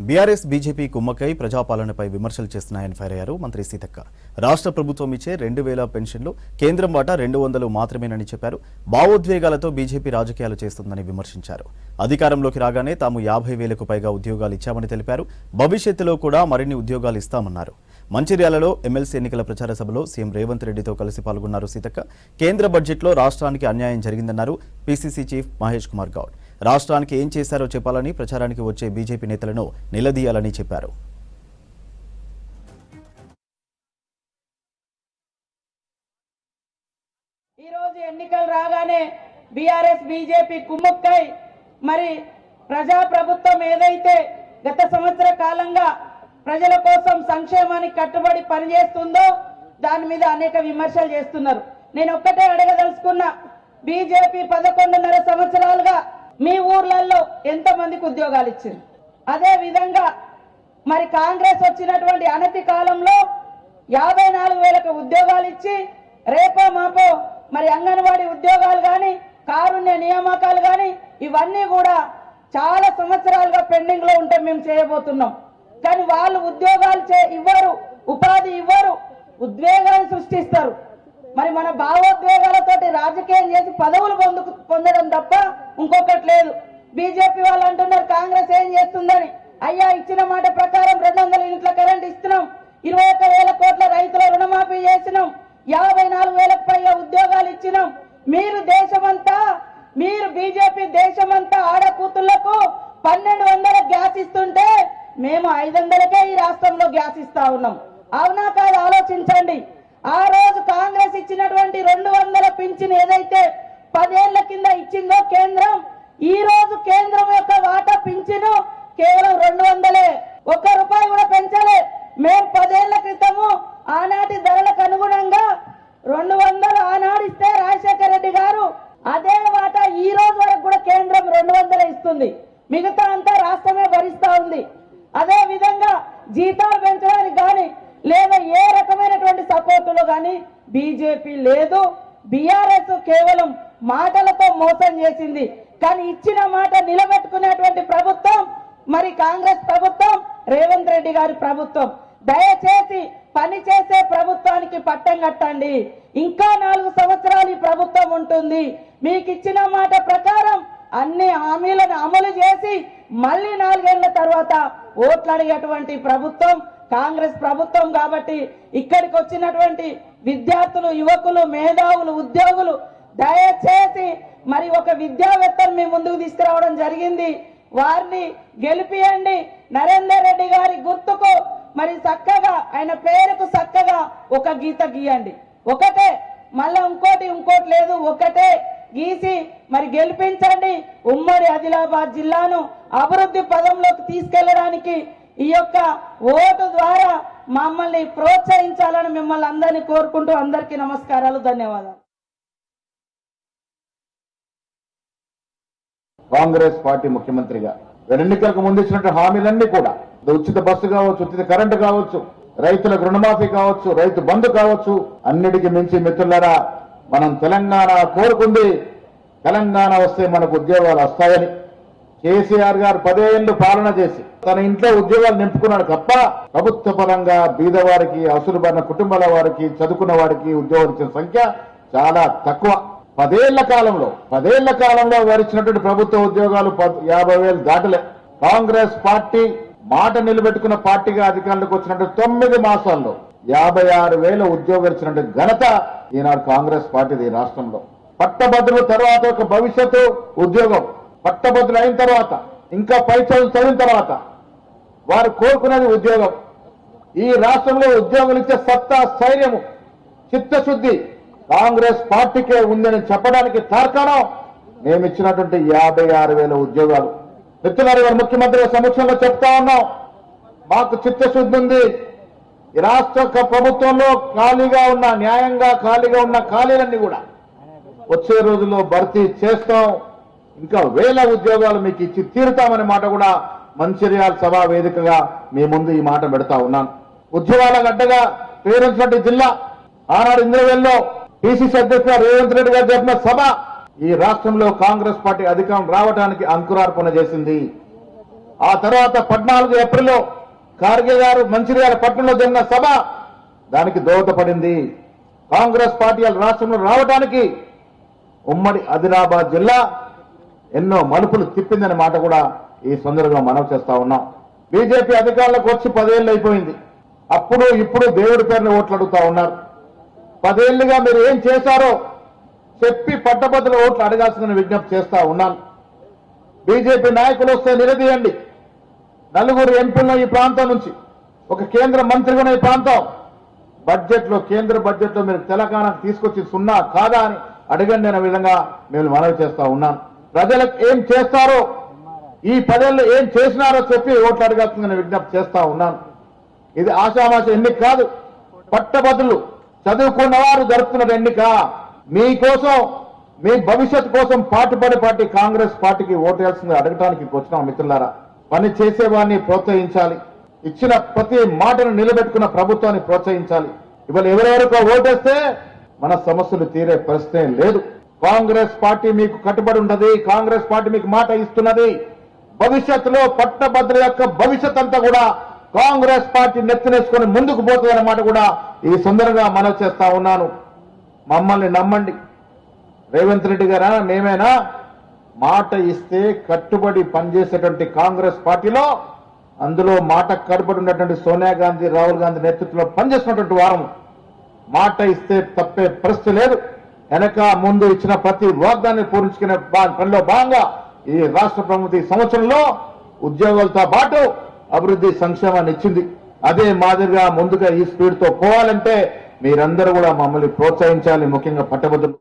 BRS BJP కుమ్మకై ప్రజాపాలనపై విమర్శలు చేస్తున్నాయని fire అయ్యారు మంత్రి సీతక్క. రాష్ట్ర ప్రభుత్వం ఇచ్చే 2000 పెన్షన్లు కేంద్రం వాటా 200 మాత్రమేనని చెప్పారు. భావోద్వేగాలతో బీజేపీ రాజకీయాలు చేస్తుందని విమర్శించారు. అధికారంలోకి రాగానే తాము 50,000కు పైగా ఉద్యోగాలు ఇచ్చామని తెలిపారు. భవిష్యత్తులో కూడా మరిన్ని ఉద్యోగాలు ఇస్తామన్నారు. మంచిర్యాలలో ఎమ్మెల్సీ ఎన్నికల ప్రచార సభలో సీఎం రేవంత్ రెడ్డితో కలిసి పాల్గొన్నారు సీతక్క. కేంద్ర బడ్జెట్లో రాష్ట్రానికి అన్యాయం జరిగిందన్నారు పీసీసీ చీఫ్ మహేష్ కుమార్ గౌడ్. రాష్ట్రానికి ఏం చేశారో చెప్పాలని, ప్రచారానికి వచ్చే బీజేపీ నేతలను నిలదీయాలని చెప్పారు. ఈరోజు ఎన్నికలు రాగానే బీఆర్ఎస్ బీజేపీ కుమ్మక్కై మరి ప్రజా ప్రభుత్వం ఏదైతే గత సంవత్సర కాలంగా ప్రజల కోసం సంక్షేమానికి కట్టుబడి పనిచేస్తుందో దాని మీద అనేక విమర్శలు చేస్తున్నారు. నేను ఒక్కటే అడగదలుచుకున్నా, బీజేపీ 11.5 సంవత్సరాలుగా మీ ఊర్లలో ఎంతమందికి ఉద్యోగాలు ఇచ్చింది? అదే విధంగా మరి కాంగ్రెస్ వచ్చినటువంటి అనతి కాలంలో 54,000కు ఉద్యోగాలు ఇచ్చి రేపో మాపో మరి అంగన్వాడీ ఉద్యోగాలు కానీ కారుణ్య నియామకాలు కానీ ఇవన్నీ కూడా చాలా సంవత్సరాలుగా పెండింగ్ లో ఉంటే మేము చేయబోతున్నాం. కానీ వాళ్ళు ఉద్యోగాలు ఇవ్వరు, ఉపాధి ఇవ్వరు, ఉద్వేగాలు సృష్టిస్తారు. మరి మన భావోద్వేగాలతోటి రాజకీయం చేసి పదవులు పొందడం తప్ప ఇంకొకటి లేదు. బీజేపీ వాళ్ళు అంటున్నారు కాంగ్రెస్ ఏం చేస్తుందని. అయ్యా, ఇచ్చిన మాట ప్రకారం 200 యూనిట్ల కరెంట్ ఇస్తున్నాం, 21,000 కోట్ల రైతుల రుణమాఫీ చేసినాం, 54,000కు పైగా ఉద్యోగాలు ఇచ్చినాం. మీరు బీజేపీ దేశమంతా ఆడకూతుళ్లకు 1,200 గ్యాస్ ఇస్తుంటే మేము 500కే ఈ రాష్ట్రంలో గ్యాస్ ఇస్తా ఉన్నాం. అవునా కాదు ఆలోచించండి. ఆ రోజు కాంగ్రెస్ ఇచ్చినటువంటి 200 పింఛన్ ఏదైతే 10 ఏళ్ల కింద ఇచ్చిందో కేంద్రం, ఈ రోజు కేంద్రం యొక్క వాటా పింఛను కేవలం 200. ₹1 కూడా పెంచలే. మేము 10 ఏళ్ల క్రితము ఆనాటి ధరలకు అనుగుణంగా 200 ఆనాడు ఇస్తే రాజశేఖర రెడ్డి గారు అదే వాటా ఈ రోజు వరకు కూడా కేంద్రం 200 ఇస్తుంది. మిగతా అంతా రాష్ట్రమే భరిస్తా ఉంది. అదే విధంగా జీతాలు పెంచడానికి కానీ లేదా ఏ రకమైనటువంటి సపోర్టులో కానీ బీజేపీ లేదు. బీఆర్ఎస్ కేవలం మాటలతో మోసం చేసింది. కానీ ఇచ్చిన మాట నిలబెట్టుకునేటువంటి ప్రభుత్వం మరి కాంగ్రెస్ ప్రభుత్వం, రేవంత్ రెడ్డి గారి ప్రభుత్వం. దయచేసి పని చేసే ప్రభుత్వానికి పట్టం కట్టండి. ఇంకా 4 సంవత్సరాలు ఈ ప్రభుత్వం ఉంటుంది. మీకు ఇచ్చిన మాట ప్రకారం అన్ని హామీలను అమలు చేసి మళ్ళీ 4 ఏళ్ల తర్వాత ఓట్లు అడిగేటువంటి ప్రభుత్వం కాంగ్రెస్ ప్రభుత్వం. కాబట్టి ఇక్కడికి వచ్చినటువంటి విద్యార్థులు, యువకులు, మేధావులు, ఉద్యోగులు దయచేసి మరి ఒక విద్యావేత్తను మీ ముందుకు తీసుకురావడం జరిగింది. వారిని గెలిపియండి. నరేందర్ రెడ్డి గారి గుర్తుకు మరి చక్కగా ఆయన పేరుకు చక్కగా ఒక గీత గీయండి. ఒకటే, మళ్ళా ఇంకోటి లేదు, ఒకటే గీసి మరి గెలిపించండి. ఉమ్మడి ఆదిలాబాద్ జిల్లాను అభివృద్ధి పదంలోకి తీసుకెళ్లడానికి ఈ యొక్క ఓటు ద్వారా మమ్మల్ని ప్రోత్సహించాలని మిమ్మల్ని అందరినీ కోరుకుంటూ అందరికీ నమస్కారాలు, ధన్యవాదాలు. కాంగ్రెస్ పార్టీ ముఖ్యమంత్రిగా ఎన్నికలకు ముందు ఇచ్చినట్టు హామీలన్నీ కూడా, ఉచిత బస్సు కావచ్చు, ఉచిత కరెంటు కావచ్చు, రైతులకు రుణమాఫీ కావచ్చు, రైతు బంధు కావచ్చు, అన్నిటికీ మించి మిత్రులారా మనం తెలంగాణ కోరుకుంది. తెలంగాణ వస్తే మనకు ఉద్యోగాలు వస్తాయని కేసీఆర్ గారు 10 ఏళ్లు పాలన చేసి తన ఇంట్లో ఉద్యోగాలు నింపుకున్నాడు తప్ప ప్రభుత్వ పరంగా బీదవారికి, అవసరమైన కుటుంబాల వారికి, చదువుకున్న వారికి ఉద్యోగాలు ఇచ్చిన సంఖ్య చాలా తక్కువ. 10 ఏళ్ల కాలంలో వారు ఇచ్చినటువంటి ప్రభుత్వ ఉద్యోగాలు 50,000 దాటలే. కాంగ్రెస్ పార్టీ మాట నిలబెట్టుకున్న పార్టీగా అధికారంలోకి వచ్చినట్టు 9 మాసాల్లో 56,000 ఉద్యోగాలు ఇచ్చినట్టు ఘనత ఈనాడు కాంగ్రెస్ పార్టీది రాష్ట్రంలో. పట్టభద్రుల తర్వాత ఒక భవిష్యత్తు ఉద్యోగం, పట్టభద్రులు అయిన తర్వాత ఇంకా పై చదువు చదివిన తర్వాత వారు కోరుకునేది ఉద్యోగం. ఈ రాష్ట్రంలో ఉద్యోగులు ఇచ్చే సత్తా, స్థైర్యము, చిత్తశుద్ధి కాంగ్రెస్ పార్టీకే ఉందని చెప్పడానికి తార్కాణం మేము ఇచ్చినటువంటి 56,000 ఉద్యోగాలు. మిత్రులారు, గారు ముఖ్యమంత్రి సమక్షంలో చెప్తా ఉన్నాం, మాకు చిత్తశుద్ధి ఉంది. ఈ రాష్ట్ర ప్రభుత్వంలో న్యాయంగా ఖాళీగా ఉన్న ఖాళీలన్నీ కూడా వచ్చే రోజుల్లో భర్తీ చేస్తాం. ఇంకా 1000 ఉద్యోగాలు మీకు ఇచ్చి తీరుతామనే మాట కూడా మంచిర్యాల సభా వేదికగా మీ ముందు ఈ మాట పెడతా ఉన్నాను. ఉద్యోగాల గడ్డగా పేరున్నటువంటి జిల్లా. ఆనాడు ఇంద్రవెల్లో పిసిసి అధ్యక్షుడు రేవంత్ రెడ్డి గారు జరిపిన సభ ఈ రాష్ట్రంలో కాంగ్రెస్ పార్టీ అధికారం రావడానికి అంకురార్పణ చేసింది. ఆ తర్వాత 14 ఏప్రిల్లో ఖార్గే గారు మంచిర్యాల పట్టణంలో జరిగిన సభ దానికి దోహదపడింది. కాంగ్రెస్ పార్టీ రాష్ట్రంలో రావడానికి ఉమ్మడి ఆదిలాబాద్ జిల్లా ఎన్నో మలుపులు తిప్పిందనే మాట కూడా ఈ సందర్భంగా మనవి చేస్తా ఉన్నాం. బీజేపీ అధికారంలోకి వచ్చి 10 ఏళ్ళు అయిపోయింది. అప్పుడు ఇప్పుడు దేవుడి పేరుని ఓట్లు అడుగుతా ఉన్నారు. 10 ఏళ్లుగా మీరు ఏం చేశారో చెప్పి పట్టభద్రుల ఓట్లు అడగాల్సిన విజ్ఞప్తి చేస్తా ఉన్నాను. బీజేపీ నాయకులు వస్తే నిలదీయండి. 4 ఎంపీలను ఈ ప్రాంతం నుంచి, ఒక కేంద్ర మంత్రి కూడా ఈ ప్రాంతం బడ్జెట్లో, కేంద్ర బడ్జెట్లో మీరు తెలంగాణకు తీసుకొచ్చి సున్నా కాదా అని అడగండి అనే విధంగా మేము మనవి చేస్తా ఉన్నాను. ప్రజలకు ఏం చేస్తారో, ఈ 10 ఏళ్ళు ఏం చేసినారో చెప్పి ఓట్లు అడగాల్సిందని విజ్ఞప్తి చేస్తా ఉన్నాను. ఇది ఆషామాష ఎన్నిక కాదు. పట్టభద్రులు చదువుకున్న వారు జరుపుతున్న ఎన్నిక. మీకోసం, మీ భవిష్యత్ కోసం పాటుపడే పార్టీ కాంగ్రెస్ పార్టీకి ఓటేయాల్సింది అడగటానికి వచ్చినాం మిత్రులారా. పని చేసేవాడిని ప్రోత్సహించాలి. ఇచ్చిన ప్రతి మాటను నిలబెట్టుకున్న ప్రభుత్వాన్ని ప్రోత్సహించాలి. ఇవాళ ఎవరెవరికో ఓటేస్తే మన సమస్యలు తీరే పరిస్థితి లేదు. కాంగ్రెస్ పార్టీ మీకు కట్టుబడి ఉన్నది. కాంగ్రెస్ పార్టీ మీకు మాట ఇస్తున్నది. భవిష్యత్తులో పట్టభద్రుల యొక్క భవిష్యత్ అంతా కూడా కాంగ్రెస్ పార్టీ నెత్తినేసుకొని ముందుకు పోతుందనే మాట కూడా ఈ సందర్భంగా మనవి చేస్తా ఉన్నాను. మమ్మల్ని నమ్మండి. రేవంత్ రెడ్డి గారా మేమేనా? మాట ఇస్తే కట్టుబడి పనిచేసేటువంటి కాంగ్రెస్ పార్టీలో, అందులో మాట కట్టుబడి ఉన్నటువంటి సోనియా గాంధీ, రాహుల్ గాంధీ నేతృత్వంలో పనిచేసినటువంటి వారం. మాట ఇస్తే తప్పే పరిస్థితి లేదు. వెనక ముందు ఇచ్చిన ప్రతి వాగ్దాన్ని పూరించుకునే పనిలో భాగంగా ఈ రాష్ట్ర ప్రభుత్వం ఈ సంవత్సరంలో ఉద్యోగాలతో పాటు అభివృద్ధి సంక్షేమాన్ని ఇచ్చింది. అదే మాదిరిగా ముందుగా ఈ స్పీడ్ తో పోవాలంటే మీరందరూ కూడా మమ్మల్ని ప్రోత్సహించాలి. ముఖ్యంగా పట్టభద్రులు